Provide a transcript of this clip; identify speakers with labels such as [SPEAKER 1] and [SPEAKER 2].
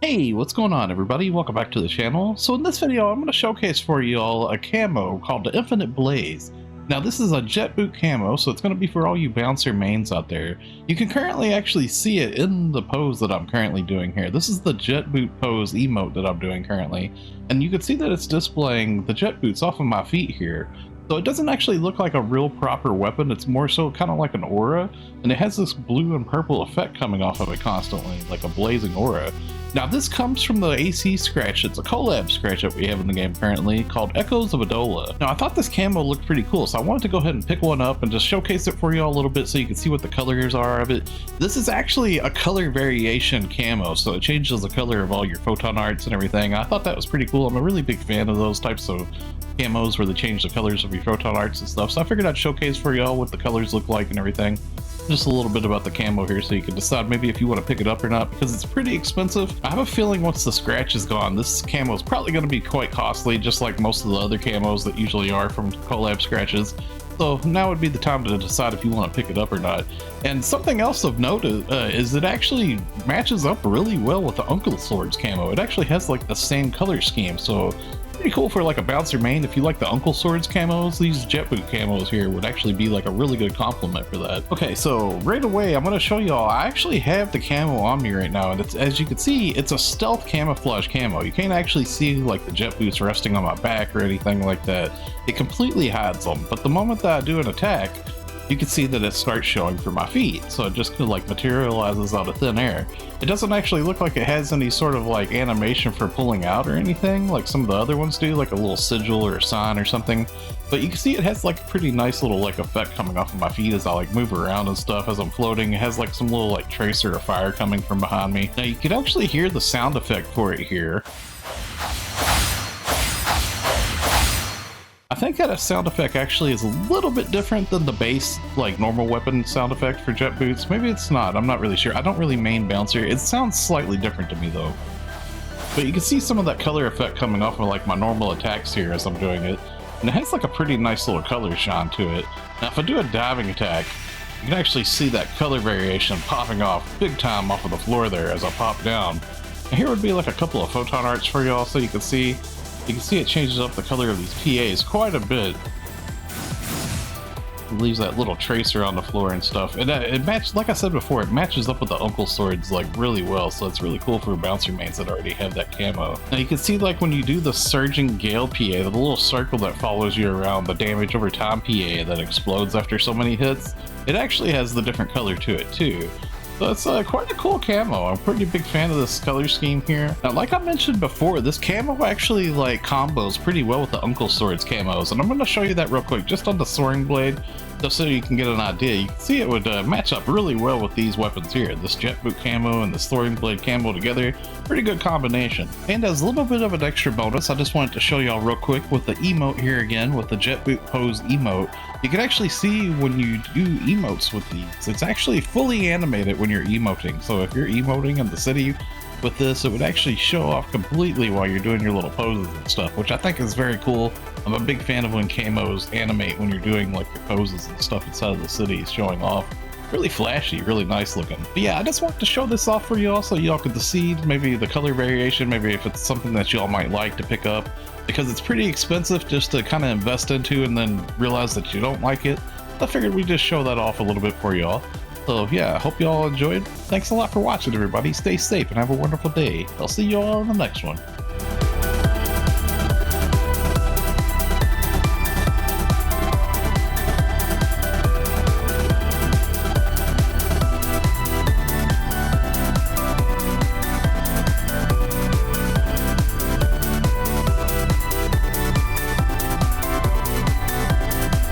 [SPEAKER 1] Hey, what's going on everybody? Welcome back to the channel. So in this video, I'm going to showcase for you all a camo called the Infinite Blaze. Now this is a jet boot camo, so it's going to be for all you bouncer mains out there. You can currently actually see it in the pose that I'm currently doing here. This is the jet boot pose emote that I'm doing currently. And you can see that it's displaying the jet boots off of my feet here. So it doesn't actually look like a real proper weapon, it's more so kind of like an aura, and it has this blue and purple effect coming off of it constantly, like a blazing aura. Now this comes from the AC scratch. It's a collab scratch that we have in the game currently called Echoes of Idola. Now I thought this camo looked pretty cool, so I wanted to go ahead and pick one up and just showcase it for you all a little bit so you can see what the colors are of it. This is actually a color variation camo, so it changes the color of all your photon arts and everything. I thought that was pretty cool. I'm a really big fan of those types of camos where they change the colors of your photon arts and stuff, so I figured I'd showcase for y'all what the colors look like and everything. Just a little bit about the camo here so you can decide maybe if you want to pick it up or not, because it's pretty expensive. I have a feeling once the scratch is gone, this camo is probably going to be quite costly, just like most of the other camos that usually are from collab scratches. So now would be the time to decide if you want to pick it up or not. And something else of note is it actually matches up really well with the Uncle Swords camo. It actually has like the same color scheme, so pretty cool for like a bouncer main. If you like the Uncle Swords camos, these jet boot camos here would actually be like a really good complement for that. Okay, so right away I'm going to show y'all, I actually have the camo on me right now, and it's, as you can see, it's a stealth camouflage camo. You can't actually see like the jet boots resting on my back or anything like that. It completely hides them, but the moment that I do an attack, you can see that it starts showing for my feet, so it just kind of like materializes out of thin air. It doesn't actually look like it has any sort of like animation for pulling out or anything like some of the other ones do, like a little sigil or a sign or something, but you can see it has like a pretty nice little like effect coming off of my feet as I like move around and stuff as I'm floating. It has like some little like tracer of fire coming from behind me. Now you can actually hear the sound effect for it here. I think that a sound effect actually is a little bit different than the base, like normal weapon sound effect for jet boots. Maybe it's not, I'm not really sure. I don't really main bouncer. It sounds slightly different to me though. But you can see some of that color effect coming off of like my normal attacks here as I'm doing it. And it has like a pretty nice little color shine to it. Now if I do a diving attack, you can actually see that color variation popping off big time off of the floor there as I pop down. And here would be like a couple of photon arts for y'all so you can see. You can see it changes up the color of these PAs quite a bit. It leaves that little tracer on the floor and stuff. And it matches, like I said before, it matches up with the Uncle Swords like really well, so it's really cool for bouncer mains that already have that camo. Now you can see like when you do the Surging Gale PA, the little circle that follows you around, the damage over time PA that explodes after so many hits, it actually has the different color to it too. So it's quite a cool camo. I'm a pretty big fan of this color scheme here. Now, like I mentioned before, this camo actually like combos pretty well with the Uncle Swords camos, and I'm going to show you that real quick just on the soaring blade, just so you can get an idea. You can see it would match up really well with these weapons here. This jet boot camo and the soaring blade camo together, pretty good combination. And as a little bit of an extra bonus, I just wanted to show y'all real quick with the emote here again, with the jet boot pose emote. You can actually see when you do emotes with these, it's actually fully animated when you're emoting. So if you're emoting in the city with this, it would actually show off completely while you're doing your little poses and stuff, which I think is very cool. I'm a big fan of when camos animate when you're doing like your poses and stuff inside of the city, showing off. Really flashy, really nice looking. But yeah, I just wanted to show this off for y'all so y'all could see maybe the color variation, maybe if it's something that y'all might like to pick up, because it's pretty expensive just to kind of invest into and then realize that you don't like it. I figured we'd just show that off a little bit for y'all. So yeah, I hope y'all enjoyed. Thanks a lot for watching everybody. Stay safe and have a wonderful day. I'll see y'all in the next one.